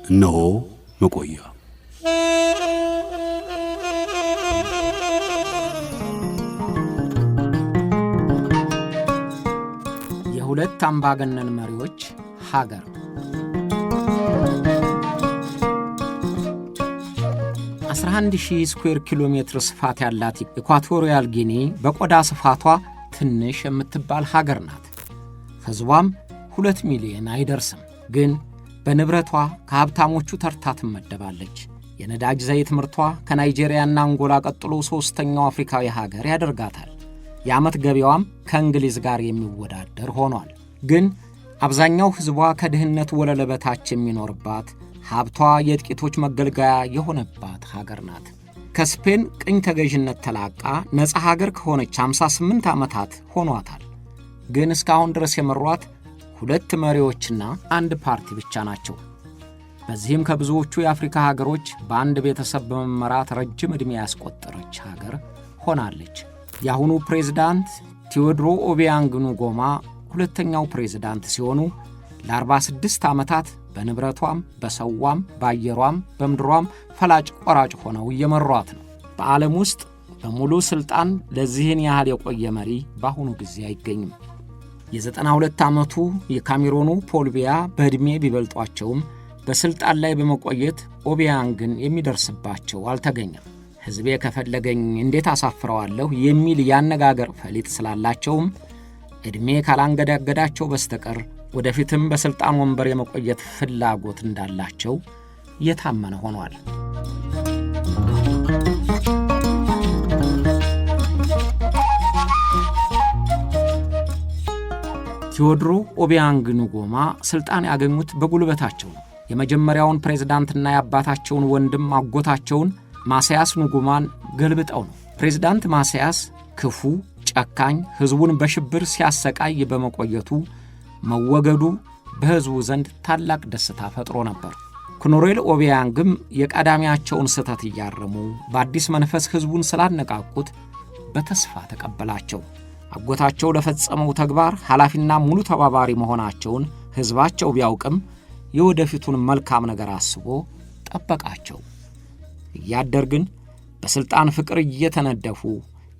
እነሆ መቆያ የሁለት አምባገነን መሪዎች ሀገር 11,000 ስኩዌር ኪሎ ሜትር ስፋት ያላት ኢኳቶሪያል ጊኒ በቆዳ ስፋቷ ትንሽ የምትባል ሀገር ናት። ሕዝቧም 2 ሚሊዮን አይደርስም። ግን በንብረቷ ከሀብታሞቹ ተርታ ትመደባለች። የነዳጅ ዘይት ምርቷ ከናይጄሪያና አንጎላ ቀጥሎ ሦስተኛው አፍሪካዊ ሀገር ያደርጋታል። የዓመት ገቢዋም ከእንግሊዝ ጋር የሚወዳደር ሆኗል። ግን አብዛኛው ሕዝቧ ከድህነት ወለል በታች የሚኖርባት፣ ሀብቷ የጥቂቶች መገልገያ የሆነባት ሀገር ናት። ከስፔን ቅኝ ተገዥነት ተላቃ ነፃ ሀገር ከሆነች 58 ዓመታት ሆኗታል። ግን እስካሁን ድረስ የመሯት 2 መሪዎችና 1 ፓርቲ ብቻ ናቸው። በዚህም ከብዙዎቹ የአፍሪካ ሀገሮች በአንድ ቤተሰብ በመመራት ረጅም ዕድሜ ያስቆጠረች ሀገር ሆናለች። የአሁኑ ፕሬዝዳንት ቴዎድሮ ኦቢያንግ ንጉማ ሁለተኛው ፕሬዝዳንት ሲሆኑ ለ46 ዓመታት በንብረቷም በሰዋም በአየሯም በምድሯም ፈላጭ ቆራጭ ሆነው እየመሯት ነው። በዓለም ውስጥ በሙሉ ሥልጣን ለዚህን ያህል የቆየ መሪ በአሁኑ ጊዜ አይገኝም። የ92 ዓመቱ የካሜሮኑ ፖል ቢያ በዕድሜ ቢበልጧቸውም በሥልጣን ላይ በመቆየት ኦቢያንግን የሚደርስባቸው አልተገኘም። ሕዝቤ ከፈለገኝ እንዴት አሳፍረዋለሁ የሚል ያነጋገር ፈሊጥ ስላላቸውም ዕድሜ ካላንገዳገዳቸው በስተቀር ወደፊትም በሥልጣን ወንበር የመቆየት ፍላጎት እንዳላቸው የታመነ ሆኗል። ቴዎድሮ ኦቢያንግ ንጉማ ሥልጣን ያገኙት በጉልበታቸው ነው። የመጀመሪያውን ፕሬዝዳንትና የአባታቸውን ወንድም አጎታቸውን ማስያስ ንጉማን ገልብጠው ነው። ፕሬዝዳንት ማስያስ ክፉ፣ ጨካኝ፣ ሕዝቡን በሽብር ሲያሰቃይ በመቆየቱ መወገዱ በሕዝቡ ዘንድ ታላቅ ደስታ ፈጥሮ ነበር። ኮሎኔል ኦቢያንግም የቀዳሚያቸውን ስህተት እያረሙ በአዲስ መንፈስ ሕዝቡን ስላነቃቁት በተስፋ ተቀበላቸው። አጎታቸው ለፈጸመው ተግባር ኃላፊና ሙሉ ተባባሪ መሆናቸውን ሕዝባቸው ቢያውቅም የወደፊቱን መልካም ነገር አስቦ ጠበቃቸው። እያደር ግን በሥልጣን ፍቅር እየተነደፉ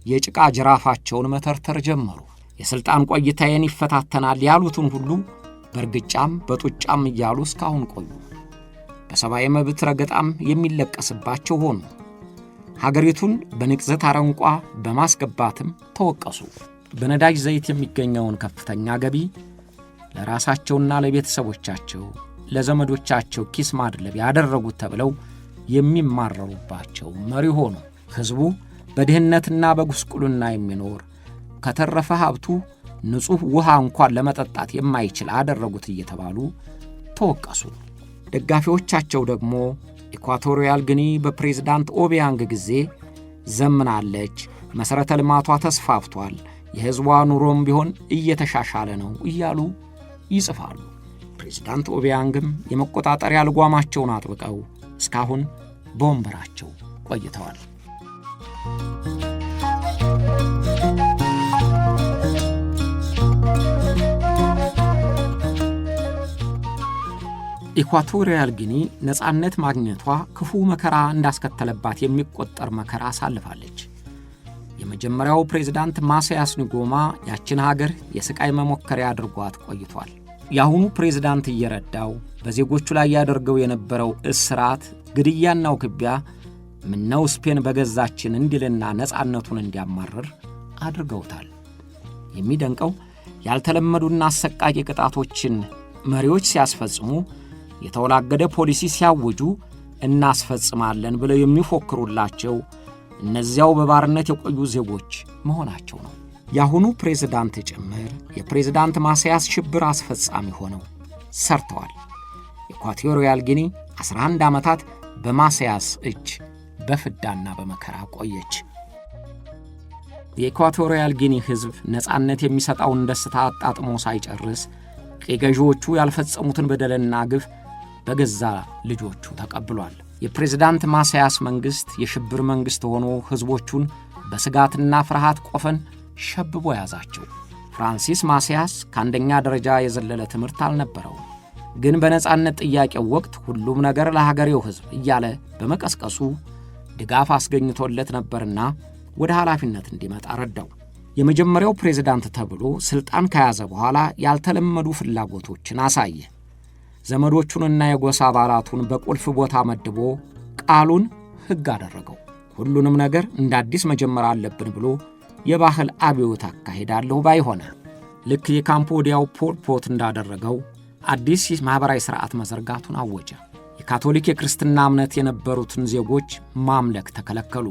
የጭቃ ጅራፋቸውን መተርተር ጀመሩ። የሥልጣን ቆይታዬን ይፈታተናል ያሉትን ሁሉ በርግጫም በጡጫም እያሉ እስካሁን ቆዩ። በሰብአዊ መብት ረገጣም የሚለቀስባቸው ሆኑ። ሀገሪቱን በንቅዘት አረንቋ በማስገባትም ተወቀሱ። በነዳጅ ዘይት የሚገኘውን ከፍተኛ ገቢ ለራሳቸውና ለቤተሰቦቻቸው ለዘመዶቻቸው ኪስ ማድለብ ያደረጉት ተብለው የሚማረሩባቸው መሪ ሆኑ። ሕዝቡ በድህነትና በጉስቁልና የሚኖር ከተረፈ ሀብቱ ንጹሕ ውሃ እንኳን ለመጠጣት የማይችል አደረጉት እየተባሉ ተወቀሱ። ደጋፊዎቻቸው ደግሞ ኢኳቶሪያል ጊኒ በፕሬዝዳንት ኦቢያንግ ጊዜ ዘምናለች፣ መሠረተ ልማቷ ተስፋፍቷል፣ የሕዝቧ ኑሮም ቢሆን እየተሻሻለ ነው እያሉ ይጽፋሉ። ፕሬዝዳንት ኦቢያንግም የመቆጣጠሪያ ልጓማቸውን አጥብቀው እስካሁን በወንበራቸው ቆይተዋል። ኢኳቶሪያል ጊኒ ነፃነት ማግኘቷ ክፉ መከራ እንዳስከተለባት የሚቆጠር መከራ አሳልፋለች። የመጀመሪያው ፕሬዝዳንት ማስያስ ንጉማ ያችን ሀገር የስቃይ መሞከሪያ አድርጓት ቆይቷል። የአሁኑ ፕሬዝዳንት እየረዳው በዜጎቹ ላይ ያደርገው የነበረው እስራት፣ ግድያና ውክቢያ ምነው ስፔን በገዛችን እንዲልና ነፃነቱን እንዲያማርር አድርገውታል። የሚደንቀው ያልተለመዱና አሰቃቂ ቅጣቶችን መሪዎች ሲያስፈጽሙ፣ የተወላገደ ፖሊሲ ሲያውጁ እናስፈጽማለን ብለው የሚፎክሩላቸው እነዚያው በባርነት የቆዩ ዜጎች መሆናቸው ነው። የአሁኑ ፕሬዝዳንት ጭምር የፕሬዝዳንት ማስያስ ሽብር አስፈጻሚ ሆነው ሰርተዋል። ኢኳቶሪያል ጊኒ 11 ዓመታት በማስያስ እጅ በፍዳና በመከራ ቆየች። የኢኳቶሪያል ጊኒ ሕዝብ ነፃነት የሚሰጠውን ደስታ አጣጥሞ ሳይጨርስ ቀይ ገዢዎቹ ያልፈጸሙትን በደልና ግፍ በገዛ ልጆቹ ተቀብሏል። የፕሬዝዳንት ማስያስ መንግሥት የሽብር መንግሥት ሆኖ ሕዝቦቹን በስጋትና ፍርሃት ቆፈን ሸብቦ ያዛቸው። ፍራንሲስ ማሲያስ ከአንደኛ ደረጃ የዘለለ ትምህርት አልነበረውም። ግን በነጻነት ጥያቄው ወቅት ሁሉም ነገር ለሀገሬው ሕዝብ እያለ በመቀስቀሱ ድጋፍ አስገኝቶለት ነበርና ወደ ኃላፊነት እንዲመጣ ረዳው። የመጀመሪያው ፕሬዝዳንት ተብሎ ሥልጣን ከያዘ በኋላ ያልተለመዱ ፍላጎቶችን አሳየ። ዘመዶቹንና የጎሳ አባላቱን በቁልፍ ቦታ መድቦ ቃሉን ሕግ አደረገው። ሁሉንም ነገር እንደ አዲስ መጀመር አለብን ብሎ የባህል አብዮት አካሄዳለሁ ባይሆነ ልክ የካምቦዲያው ፖል ፖት እንዳደረገው አዲስ ማኅበራዊ ሥርዓት መዘርጋቱን አወጀ። የካቶሊክ የክርስትና እምነት የነበሩትን ዜጎች ማምለክ ተከለከሉ።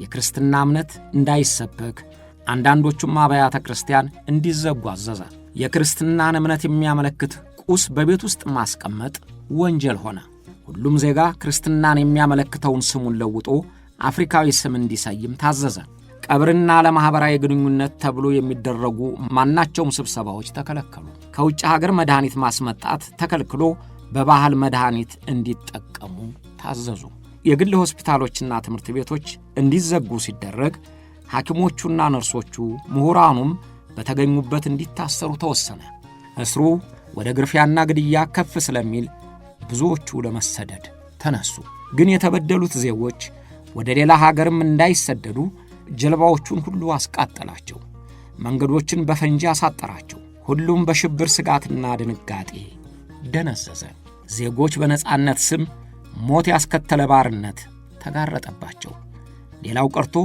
የክርስትና እምነት እንዳይሰበክ አንዳንዶቹም አብያተ ክርስቲያን እንዲዘጉ አዘዘ። የክርስትናን እምነት የሚያመለክት ቁስ በቤት ውስጥ ማስቀመጥ ወንጀል ሆነ። ሁሉም ዜጋ ክርስትናን የሚያመለክተውን ስሙን ለውጦ አፍሪካዊ ስም እንዲሰይም ታዘዘ። ቀብርና ለማኅበራዊ ግንኙነት ተብሎ የሚደረጉ ማናቸውም ስብሰባዎች ተከለከሉ። ከውጭ ሀገር መድኃኒት ማስመጣት ተከልክሎ በባህል መድኃኒት እንዲጠቀሙ ታዘዙ። የግል ሆስፒታሎችና ትምህርት ቤቶች እንዲዘጉ ሲደረግ ሐኪሞቹና ነርሶቹ ምሁራኑም በተገኙበት እንዲታሰሩ ተወሰነ። እስሩ ወደ ግርፊያና ግድያ ከፍ ስለሚል ብዙዎቹ ለመሰደድ ተነሱ። ግን የተበደሉት ዜጎች ወደ ሌላ ሀገርም እንዳይሰደዱ ጀልባዎቹን ሁሉ አስቃጠላቸው። መንገዶችን በፈንጂ አሳጠራቸው። ሁሉም በሽብር ስጋትና ድንጋጤ ደነዘዘ። ዜጎች በነጻነት ስም ሞት ያስከተለ ባርነት ተጋረጠባቸው። ሌላው ቀርቶ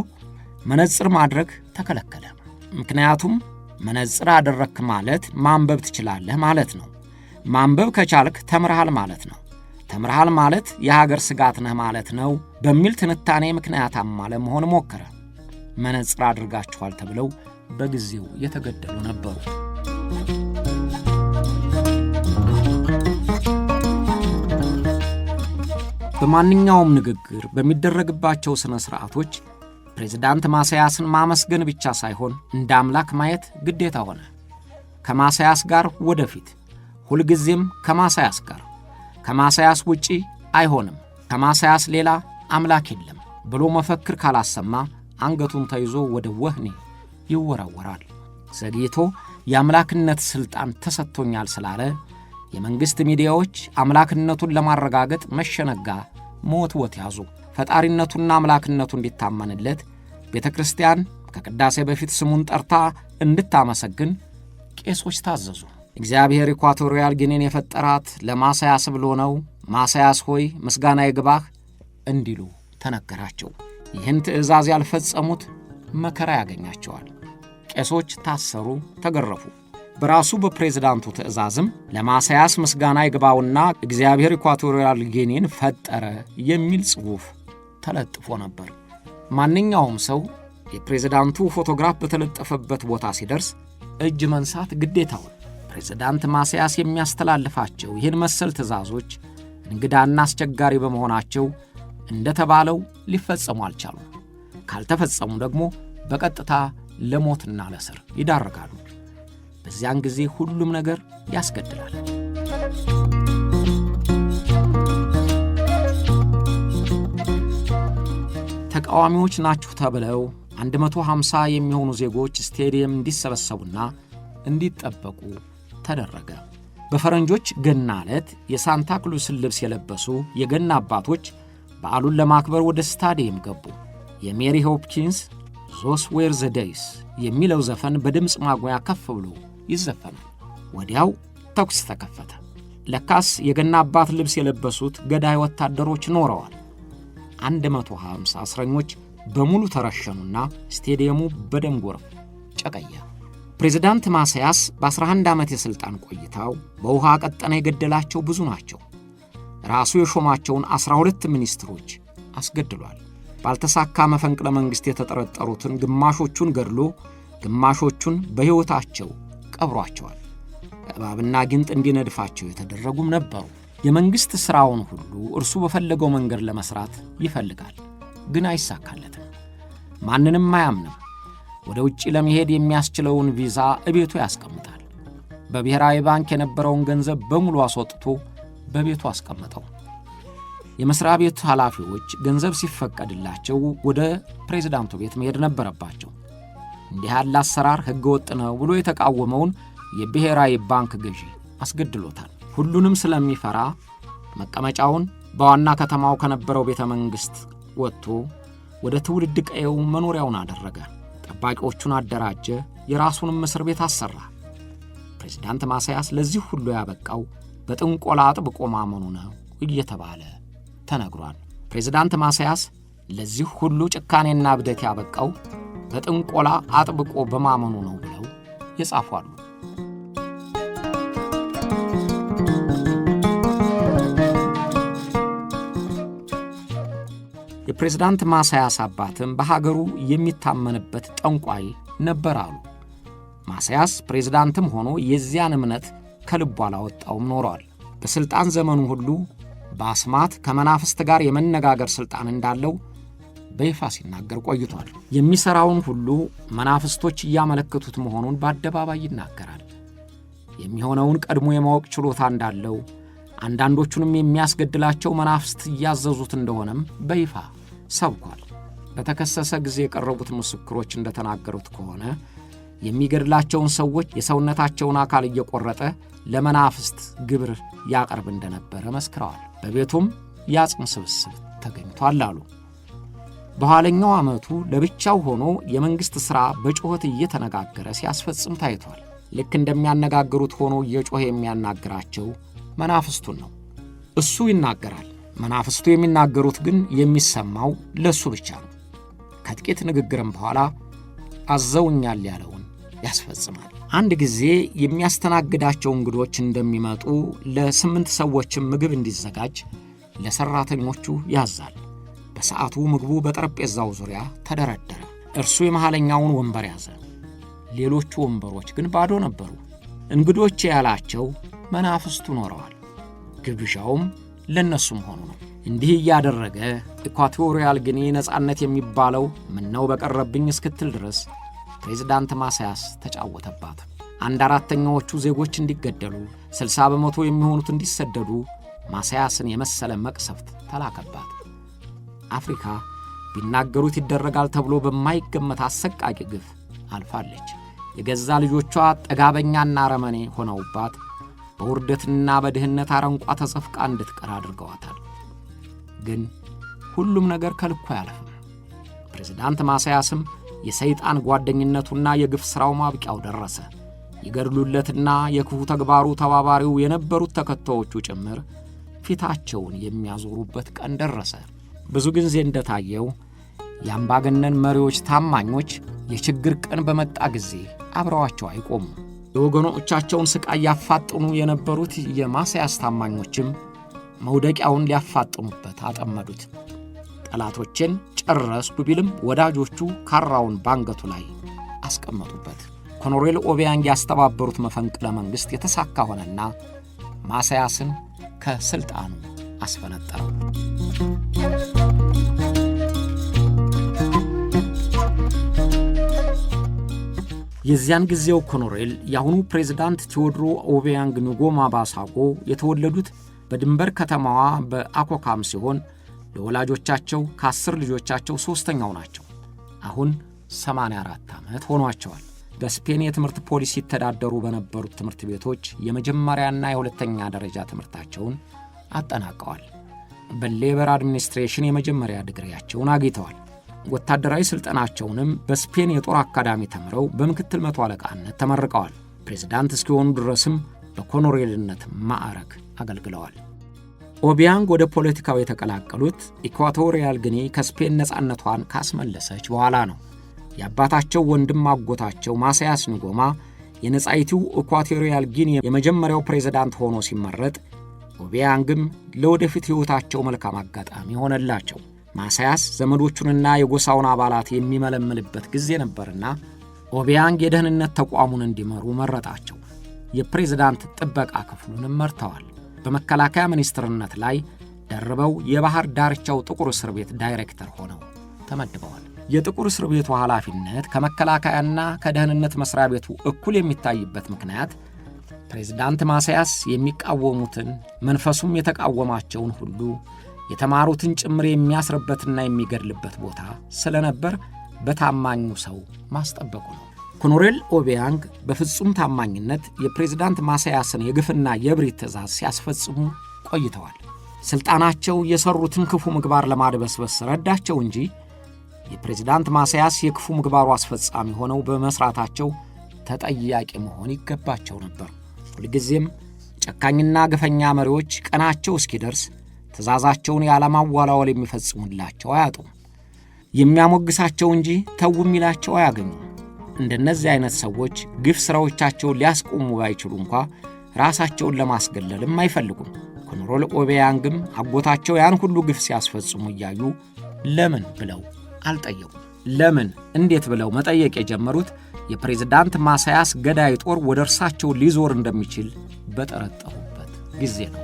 መነጽር ማድረግ ተከለከለ። ምክንያቱም መነጽር አደረክ ማለት ማንበብ ትችላለህ ማለት ነው። ማንበብ ከቻልክ ተምርሃል ማለት ነው። ተምርሃል ማለት የሀገር ስጋት ነህ ማለት ነው በሚል ትንታኔ ምክንያታማ ለመሆን ሞከረ። መነጽር አድርጋችኋል ተብለው በጊዜው የተገደሉ ነበሩ። በማንኛውም ንግግር በሚደረግባቸው ሥነ ሥርዓቶች ፕሬዝዳንት ማሳያስን ማመስገን ብቻ ሳይሆን እንደ አምላክ ማየት ግዴታ ሆነ። ከማሳያስ ጋር ወደፊት፣ ሁልጊዜም ከማሳያስ ጋር፣ ከማሳያስ ውጪ አይሆንም፣ ከማሳያስ ሌላ አምላክ የለም ብሎ መፈክር ካላሰማ አንገቱን ተይዞ ወደ ወህኒ ይወራወራል። ዘግይቶ የአምላክነት ሥልጣን ተሰጥቶኛል ስላለ የመንግሥት ሚዲያዎች አምላክነቱን ለማረጋገጥ መሸነጋ መወትወት ያዙ። ፈጣሪነቱና አምላክነቱ እንዲታመንለት ቤተ ክርስቲያን ከቅዳሴ በፊት ስሙን ጠርታ እንድታመሰግን ቄሶች ታዘዙ። እግዚአብሔር ኢኳቶሪያል ጊኒን የፈጠራት ለማሳያስ ብሎ ነው፣ ማሳያስ ሆይ ምስጋና ይግባህ እንዲሉ ተነገራቸው። ይህን ትእዛዝ ያልፈጸሙት መከራ ያገኛቸዋል። ቄሶች ታሰሩ፣ ተገረፉ። በራሱ በፕሬዝዳንቱ ትእዛዝም ለማሳያስ ምስጋና ይግባውና እግዚአብሔር ኢኳቶሪያል ጊኒን ፈጠረ የሚል ጽሑፍ ተለጥፎ ነበር። ማንኛውም ሰው የፕሬዝዳንቱ ፎቶግራፍ በተለጠፈበት ቦታ ሲደርስ እጅ መንሳት ግዴታው። ፕሬዝዳንት ማሳያስ የሚያስተላልፋቸው ይህን መሰል ትእዛዞች እንግዳና አስቸጋሪ በመሆናቸው እንደተባለው ሊፈጸሙ አልቻሉም። ካልተፈጸሙ ደግሞ በቀጥታ ለሞትና ለስር ይዳረጋሉ። በዚያን ጊዜ ሁሉም ነገር ያስገድላል። ተቃዋሚዎች ናችሁ ተብለው 150 የሚሆኑ ዜጎች ስቴዲየም እንዲሰበሰቡና እንዲጠበቁ ተደረገ። በፈረንጆች ገና ዕለት የሳንታ ክሉስን ልብስ የለበሱ የገና አባቶች በዓሉን ለማክበር ወደ ስታዲየም ገቡ። የሜሪ ሆፕኪንስ ዞስ ዌር ዘ ዴይስ የሚለው ዘፈን በድምፅ ማጉያ ከፍ ብሎ ይዘፈናል። ወዲያው ተኩስ ተከፈተ። ለካስ የገና አባት ልብስ የለበሱት ገዳይ ወታደሮች ኖረዋል። 150 እስረኞች በሙሉ ተረሸኑና ስቴዲየሙ በደም ጎርፍ ጨቀየ። ፕሬዝዳንት ማሳያስ በ11 ዓመት የሥልጣን ቆይታው በውሃ ቀጠና የገደላቸው ብዙ ናቸው። ራሱ የሾማቸውን 12 ሚኒስትሮች አስገድሏል። ባልተሳካ መፈንቅለ መንግሥት የተጠረጠሩትን ግማሾቹን ገድሎ ግማሾቹን በሕይወታቸው ቀብሯቸዋል። እባብና ጊንጥ እንዲነድፋቸው የተደረጉም ነበሩ። የመንግሥት ሥራውን ሁሉ እርሱ በፈለገው መንገድ ለመሥራት ይፈልጋል፣ ግን አይሳካለትም። ማንንም አያምንም። ወደ ውጭ ለመሄድ የሚያስችለውን ቪዛ እቤቱ ያስቀምጣል። በብሔራዊ ባንክ የነበረውን ገንዘብ በሙሉ አስወጥቶ በቤቱ አስቀመጠው። የመሥሪያ ቤቱ ኃላፊዎች ገንዘብ ሲፈቀድላቸው ወደ ፕሬዝዳንቱ ቤት መሄድ ነበረባቸው። እንዲህ ያለ አሰራር ሕገወጥ ነው ብሎ የተቃወመውን የብሔራዊ ባንክ ገዢ አስገድሎታል። ሁሉንም ስለሚፈራ መቀመጫውን በዋና ከተማው ከነበረው ቤተ መንግሥት ወጥቶ ወደ ትውልድ ቀየው መኖሪያውን አደረገ። ጠባቂዎቹን አደራጀ፣ የራሱንም እስር ቤት አሰራ። ፕሬዝዳንት ማሳያስ ለዚህ ሁሉ ያበቃው በጥንቆላ አጥብቆ ማመኑ ነው እየተባለ ተነግሯል። ፕሬዝዳንት ማሳያስ ለዚህ ሁሉ ጭካኔና እብደት ያበቃው በጥንቆላ አጥብቆ በማመኑ ነው ብለው የጻፏሉ። የፕሬዝዳንት ማሳያስ አባትም በሀገሩ የሚታመንበት ጠንቋይ ነበር አሉ። ማሳያስ ፕሬዝዳንትም ሆኖ የዚያን እምነት ከልቡ አላወጣውም ኖሯል። በሥልጣን ዘመኑ ሁሉ በአስማት ከመናፍስት ጋር የመነጋገር ሥልጣን እንዳለው በይፋ ሲናገር ቆይቷል። የሚሠራውን ሁሉ መናፍስቶች እያመለከቱት መሆኑን በአደባባይ ይናገራል። የሚሆነውን ቀድሞ የማወቅ ችሎታ እንዳለው፣ አንዳንዶቹንም የሚያስገድላቸው መናፍስት እያዘዙት እንደሆነም በይፋ ሰብኳል። በተከሰሰ ጊዜ የቀረቡት ምስክሮች እንደተናገሩት ከሆነ የሚገድላቸውን ሰዎች የሰውነታቸውን አካል እየቆረጠ ለመናፍስት ግብር ያቀርብ እንደነበረ መስክረዋል። በቤቱም የአጽም ስብስብ ተገኝቷል አሉ። በኋለኛው ዓመቱ ለብቻው ሆኖ የመንግሥት ሥራ በጩኸት እየተነጋገረ ሲያስፈጽም ታይቷል። ልክ እንደሚያነጋግሩት ሆኖ እየጮኸ የሚያናግራቸው መናፍስቱን ነው። እሱ ይናገራል፣ መናፍስቱ የሚናገሩት ግን የሚሰማው ለሱ ብቻ ነው። ከጥቂት ንግግርም በኋላ አዘውኛል ያለውን ያስፈጽማል። አንድ ጊዜ የሚያስተናግዳቸው እንግዶች እንደሚመጡ ለ8 ሰዎችም ምግብ እንዲዘጋጅ ለሠራተኞቹ ያዛል። በሰዓቱ ምግቡ በጠረጴዛው ዙሪያ ተደረደረ። እርሱ የመሃለኛውን ወንበር ያዘ። ሌሎቹ ወንበሮች ግን ባዶ ነበሩ። እንግዶች ያላቸው መናፍስቱ ኖረዋል። ግብዣውም ለነሱም ሆኑ ነው። እንዲህ እያደረገ ኢኳቶሪያል ጊኒ ነጻነት የሚባለው ምነው በቀረብኝ እስክትል ድረስ ፕሬዝዳንት ማሳያስ ተጫወተባት። 1/4ኛዎቹ ዜጎች እንዲገደሉ፣ 60 በመቶ የሚሆኑት እንዲሰደዱ ማሳያስን የመሰለ መቅሰፍት ተላከባት። አፍሪካ ቢናገሩት ይደረጋል ተብሎ በማይገመት አሰቃቂ ግፍ አልፋለች። የገዛ ልጆቿ ጠጋበኛና አረመኔ ሆነውባት በውርደትና በድህነት አረንቋ ተዘፍቃ እንድትቀር አድርገዋታል። ግን ሁሉም ነገር ከልኩ አያልፍም። ፕሬዝዳንት ማሳያስም የሰይጣን ጓደኝነቱና የግፍ ሥራው ማብቂያው ደረሰ። ይገድሉለትና የክፉ ተግባሩ ተባባሪው የነበሩት ተከታዮቹ ጭምር ፊታቸውን የሚያዞሩበት ቀን ደረሰ። ብዙ ጊዜ እንደታየው የአምባገነን መሪዎች ታማኞች የችግር ቀን በመጣ ጊዜ አብረዋቸው አይቆሙም። የወገኖቻቸውን ሥቃይ ያፋጥኑ የነበሩት የማሳያስ ታማኞችም መውደቂያውን ሊያፋጥኑበት አጠመዱት። ጠላቶችን ጨረስኩ ቢልም ወዳጆቹ ካራውን ባንገቱ ላይ አስቀመጡበት። ኮሎኔል ኦቢያንግ ያስተባበሩት መፈንቅለ መንግሥት የተሳካ ሆነና ማሳያስን ከሥልጣኑ አስፈነጠረው። የዚያን ጊዜው ኮሎኔል የአሁኑ ፕሬዝዳንት ቴዎድሮ ኦቢያንግ ንጎማ ባሳጎ የተወለዱት በድንበር ከተማዋ በአኮካም ሲሆን ለወላጆቻቸው ከ10 ልጆቻቸው ሦስተኛው ናቸው። አሁን 84 ዓመት ሆኗቸዋል። በስፔን የትምህርት ፖሊሲ ይተዳደሩ በነበሩት ትምህርት ቤቶች የመጀመሪያና የሁለተኛ ደረጃ ትምህርታቸውን አጠናቀዋል። በሌበር አድሚኒስትሬሽን የመጀመሪያ ዲግሪያቸውን አግኝተዋል። ወታደራዊ ሥልጠናቸውንም በስፔን የጦር አካዳሚ ተምረው በምክትል መቶ አለቃነት ተመርቀዋል። ፕሬዝዳንት እስኪሆኑ ድረስም በኮሎኔልነት ማዕረግ አገልግለዋል። ኦቢያንግ ወደ ፖለቲካው የተቀላቀሉት ኢኳቶሪያል ጊኒ ከስፔን ነጻነቷን ካስመለሰች በኋላ ነው። የአባታቸው ወንድም አጎታቸው ማሳያስ ንጎማ የነጻይቱ ኢኳቶሪያል ጊኒ የመጀመሪያው ፕሬዝዳንት ሆኖ ሲመረጥ፣ ኦቢያንግም ለወደፊት ሕይወታቸው መልካም አጋጣሚ ሆነላቸው። ማሳያስ ዘመዶቹንና የጎሳውን አባላት የሚመለምልበት ጊዜ ነበርና ኦቢያንግ የደህንነት ተቋሙን እንዲመሩ መረጣቸው። የፕሬዝዳንት ጥበቃ ክፍሉንም መርተዋል። በመከላከያ ሚኒስትርነት ላይ ደርበው የባህር ዳርቻው ጥቁር እስር ቤት ዳይሬክተር ሆነው ተመድበዋል። የጥቁር እስር ቤቱ ኃላፊነት ከመከላከያና ከደህንነት መስሪያ ቤቱ እኩል የሚታይበት ምክንያት ፕሬዝዳንት ማሳያስ የሚቃወሙትን መንፈሱም የተቃወማቸውን ሁሉ የተማሩትን ጭምር የሚያስርበትና የሚገድልበት ቦታ ስለነበር በታማኙ ሰው ማስጠበቁ ነው። ኮሎኔል ኦቢያንግ በፍጹም ታማኝነት የፕሬዝዳንት ማሳያስን የግፍና የብሪት ትእዛዝ ሲያስፈጽሙ ቆይተዋል። ስልጣናቸው የሰሩትን ክፉ ምግባር ለማድበስበስ ረዳቸው እንጂ የፕሬዝዳንት ማሳያስ የክፉ ምግባሩ አስፈጻሚ ሆነው በመስራታቸው ተጠያቂ መሆን ይገባቸው ነበር። ሁልጊዜም ጨካኝና ግፈኛ መሪዎች ቀናቸው እስኪደርስ ትእዛዛቸውን ያለማዋላወል የሚፈጽሙላቸው አያጡም። የሚያሞግሳቸው እንጂ ተው የሚላቸው አያገኙም። እንደነዚህ አይነት ሰዎች ግፍ ሥራዎቻቸውን ሊያስቆሙ ባይችሉ እንኳ ራሳቸውን ለማስገለልም አይፈልጉም። ኮሎኔል ኦቢያንግም አጎታቸው ያን ሁሉ ግፍ ሲያስፈጽሙ እያዩ ለምን ብለው አልጠየቁም። ለምን እንዴት ብለው መጠየቅ የጀመሩት የፕሬዝዳንት ማሳያስ ገዳይ ጦር ወደ እርሳቸው ሊዞር እንደሚችል በጠረጠሩበት ጊዜ ነው።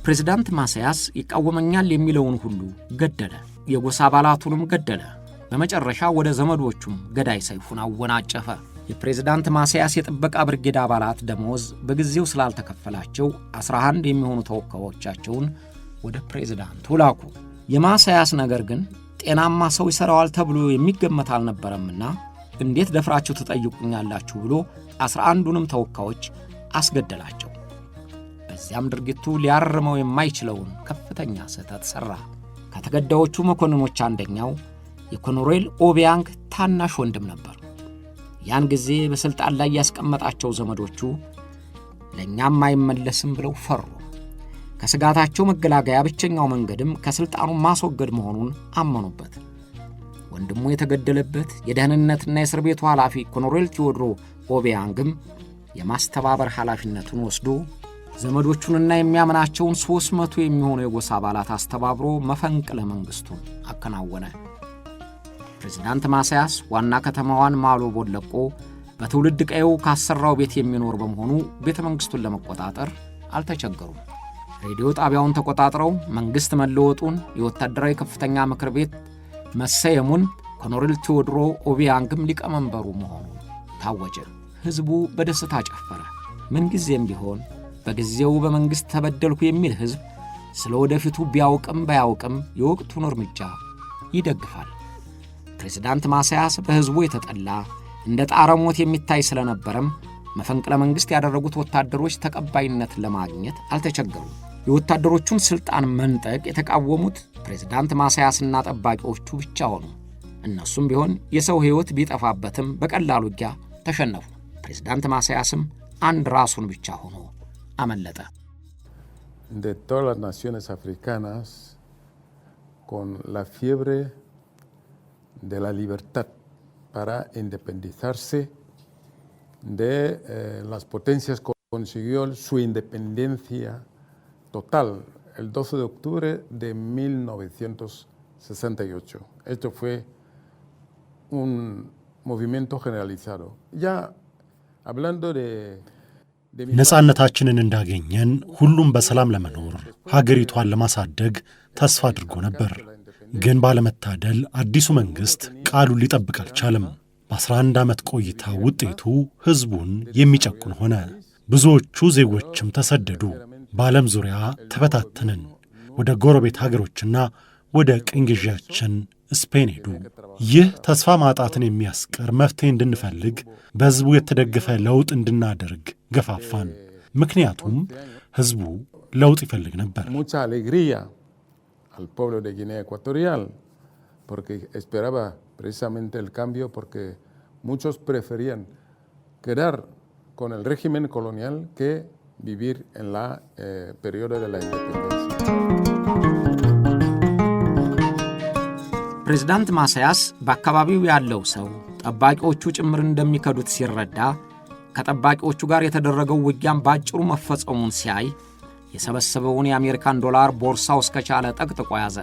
ፕሬዝዳንት ማሳያስ ይቃወመኛል የሚለውን ሁሉ ገደለ። የጎሳ አባላቱንም ገደለ። በመጨረሻ ወደ ዘመዶቹም ገዳይ ሰይፉን አወናጨፈ። የፕሬዝዳንት ማሳያስ የጥበቃ ብርጌድ አባላት ደሞዝ በጊዜው ስላልተከፈላቸው 11 የሚሆኑ ተወካዮቻቸውን ወደ ፕሬዝዳንቱ ላኩ። የማሳያስ ነገር ግን ጤናማ ሰው ይሠራዋል ተብሎ የሚገመት አልነበረምና እንዴት ደፍራችሁ ትጠይቁኛላችሁ ብሎ 11ዱንም ተወካዮች አስገደላቸው። በዚያም ድርጊቱ ሊያርመው የማይችለውን ከፍተኛ ስህተት ሠራ። ከተገዳዮቹ መኮንኖች አንደኛው የኮሎኔል ኦቢያንግ ታናሽ ወንድም ነበር። ያን ጊዜ በሥልጣን ላይ ያስቀመጣቸው ዘመዶቹ ለእኛም አይመለስም ብለው ፈሩ። ከስጋታቸው መገላገያ ብቸኛው መንገድም ከሥልጣኑ ማስወገድ መሆኑን አመኑበት። ወንድሙ የተገደለበት የደህንነትና የእስር ቤቱ ኃላፊ ኮሎኔል ቴዎድሮ ኦቢያንግም የማስተባበር ኃላፊነቱን ወስዶ ዘመዶቹንና የሚያምናቸውን 300 የሚሆኑ የጎሳ አባላት አስተባብሮ መፈንቅለ መንግሥቱን አከናወነ። ፕሬዝዳንት ማሳያስ ዋና ከተማዋን ማሎቦን ለቆ በትውልድ ቀየው ካሰራው ቤት የሚኖር በመሆኑ ቤተ መንግሥቱን ለመቆጣጠር አልተቸገሩም። ሬዲዮ ጣቢያውን ተቆጣጥረው መንግሥት መለወጡን፣ የወታደራዊ ከፍተኛ ምክር ቤት መሰየሙን፣ ኮሎኔል ቴዎድሮ ኦቢያንግም ሊቀመንበሩ መሆኑን ታወጀ። ሕዝቡ በደስታ ጨፈረ። ምንጊዜም ቢሆን በጊዜው በመንግሥት ተበደልኩ የሚል ሕዝብ ስለ ወደፊቱ ቢያውቅም ባያውቅም የወቅቱን እርምጃ ይደግፋል። ፕሬዝዳንት ማሳያስ በሕዝቡ የተጠላ እንደ ጣረ ሞት የሚታይ ስለነበረም መፈንቅለ መንግሥት ያደረጉት ወታደሮች ተቀባይነት ለማግኘት አልተቸገሩም። የወታደሮቹን ሥልጣን መንጠቅ የተቃወሙት ፕሬዝዳንት ማሳያስና ጠባቂዎቹ ብቻ ሆኑ። እነሱም ቢሆን የሰው ሕይወት ቢጠፋበትም በቀላሉ ውጊያ ተሸነፉ። ፕሬዝዳንት ማሳያስም አንድ ራሱን ብቻ ሆኖ አመለጠ። De todas las naciones africanas con la fiebre de la libertad para independizarse de las potencias, consiguió su independencia total el 12 de octubre de 1968. Esto fue un movimiento generalizado. Ya hablando de ነፃነታችንን እንዳገኘን ሁሉም በሰላም ለመኖር ሀገሪቷን ለማሳደግ ተስፋ አድርጎ ነበር። ግን ባለመታደል አዲሱ መንግሥት ቃሉን ሊጠብቅ አልቻለም። በ11 ዓመት ቆይታ ውጤቱ ሕዝቡን የሚጨቁን ሆነ። ብዙዎቹ ዜጎችም ተሰደዱ። በዓለም ዙሪያ ተበታተንን። ወደ ጎረቤት ሀገሮችና ወደ ቅኝ ግዢያችን ስፔን ሄዱ። ይህ ተስፋ ማጣትን የሚያስቀር መፍትሄ እንድንፈልግ በሕዝቡ የተደገፈ ለውጥ እንድናደርግ ገፋፋን። ምክንያቱም ሕዝቡ ለውጥ ይፈልግ ነበር። mucha alegría al pueblo de Guinea Ecuatorial porque esperaba precisamente el cambio, porque muchos preferían quedar con el régimen colonial que vivir en la periodo de la independencia. ፕሬዝዳንት ማሳያስ በአካባቢው ያለው ሰው ጠባቂዎቹ ጭምር እንደሚከዱት ሲረዳ ከጠባቂዎቹ ጋር የተደረገው ውጊያም ባጭሩ መፈጸሙን ሲያይ የሰበሰበውን የአሜሪካን ዶላር ቦርሳው እስከቻለ ጠቅጥቆ ያዘ።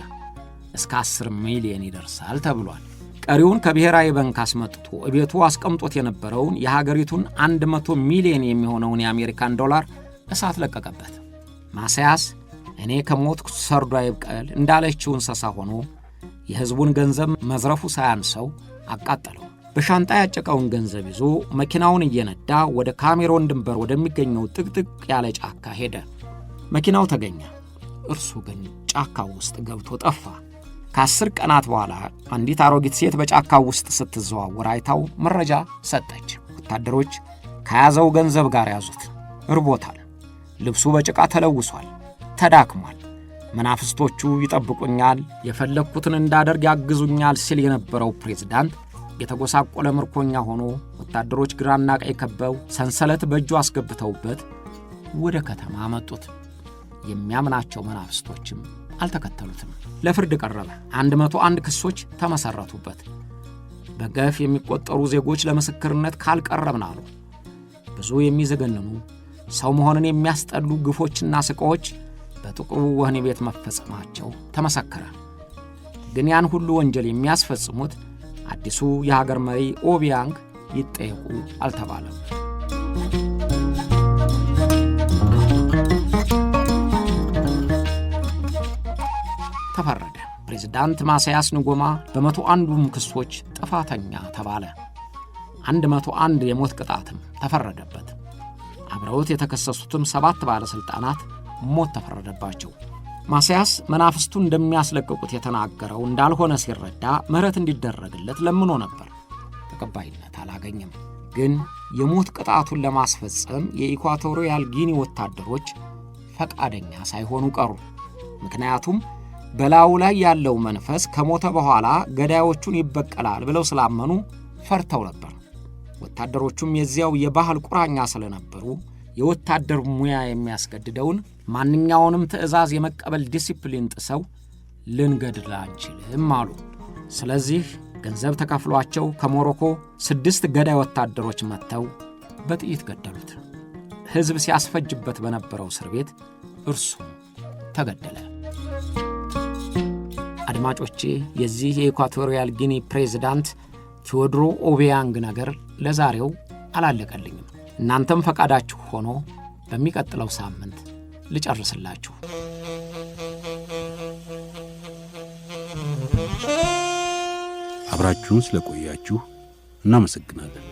እስከ 10 ሚሊዮን ይደርሳል ተብሏል። ቀሪውን ከብሔራዊ ባንክ አስመጥቶ እቤቱ አስቀምጦት የነበረውን የሀገሪቱን 100 ሚሊዮን የሚሆነውን የአሜሪካን ዶላር እሳት ለቀቀበት። ማሳያስ እኔ ከሞትኩ ሰርዶ አይብቀል እንዳለችው እንስሳ ሆኖ የሕዝቡን ገንዘብ መዝረፉ ሳያንሰው አቃጠለው። በሻንጣ ያጨቀውን ገንዘብ ይዞ መኪናውን እየነዳ ወደ ካሜሮን ድንበር ወደሚገኘው ጥቅጥቅ ያለ ጫካ ሄደ። መኪናው ተገኘ። እርሱ ግን ጫካው ውስጥ ገብቶ ጠፋ። ከ10 ቀናት በኋላ አንዲት አሮጊት ሴት በጫካው ውስጥ ስትዘዋወር አይታው መረጃ ሰጠች። ወታደሮች ከያዘው ገንዘብ ጋር ያዙት። እርቦታል። ልብሱ በጭቃ ተለውሷል፣ ተዳክሟል። መናፍስቶቹ ይጠብቁኛል፣ የፈለግኩትን እንዳደርግ ያግዙኛል ሲል የነበረው ፕሬዝዳንት የተጎሳቆለ ምርኮኛ ሆኖ ወታደሮች ግራና ቀኝ ከበው ሰንሰለት በእጁ አስገብተውበት ወደ ከተማ አመጡት። የሚያምናቸው መናፍስቶችም አልተከተሉትም። ለፍርድ ቀረበ። 101 ክሶች ተመሰረቱበት። በገፍ የሚቆጠሩ ዜጎች ለምስክርነት ካልቀረብን አሉ። ብዙ የሚዘገንኑ ሰው መሆንን የሚያስጠሉ ግፎችና ስቃዮች በጥቁሩ ወህኒ ቤት መፈጸማቸው ተመሰከረ። ግን ያን ሁሉ ወንጀል የሚያስፈጽሙት አዲሱ የሀገር መሪ ኦቢያንግ ይጠየቁ አልተባለም። ተፈረደ። ፕሬዝዳንት ማሳያስ ንጎማ በ101ዱም ክሶች ጥፋተኛ ተባለ። 101 የሞት ቅጣትም ተፈረደበት። አብረውት የተከሰሱትም 7 ባለሥልጣናት ሞት ተፈረደባቸው። ማሳያስ መናፍስቱ እንደሚያስለቅቁት የተናገረው እንዳልሆነ ሲረዳ ምህረት እንዲደረግለት ለምኖ ነበር። ተቀባይነት አላገኘም። ግን የሞት ቅጣቱን ለማስፈጸም የኢኳቶሪያል ጊኒ ወታደሮች ፈቃደኛ ሳይሆኑ ቀሩ። ምክንያቱም በላዩ ላይ ያለው መንፈስ ከሞተ በኋላ ገዳዮቹን ይበቀላል ብለው ስላመኑ ፈርተው ነበር። ወታደሮቹም የዚያው የባህል ቁራኛ ስለነበሩ የወታደር ሙያ የሚያስገድደውን ማንኛውንም ትዕዛዝ የመቀበል ዲሲፕሊን ጥሰው ልንገድል አንችልም አሉ። ስለዚህ ገንዘብ ተከፍሏቸው ከሞሮኮ 6 ገዳይ ወታደሮች መጥተው በጥይት ገደሉት። ሕዝብ ሲያስፈጅበት በነበረው እስር ቤት እርሱ ተገደለ። አድማጮቼ፣ የዚህ የኢኳቶሪያል ጊኒ ፕሬዝዳንት ቴዎድሮ ኦቢያንግ ነገር ለዛሬው አላለቀልኝም። እናንተም ፈቃዳችሁ ሆኖ በሚቀጥለው ሳምንት ልጨርስላችሁ። አብራችሁን ስለቆያችሁ እናመሰግናለን።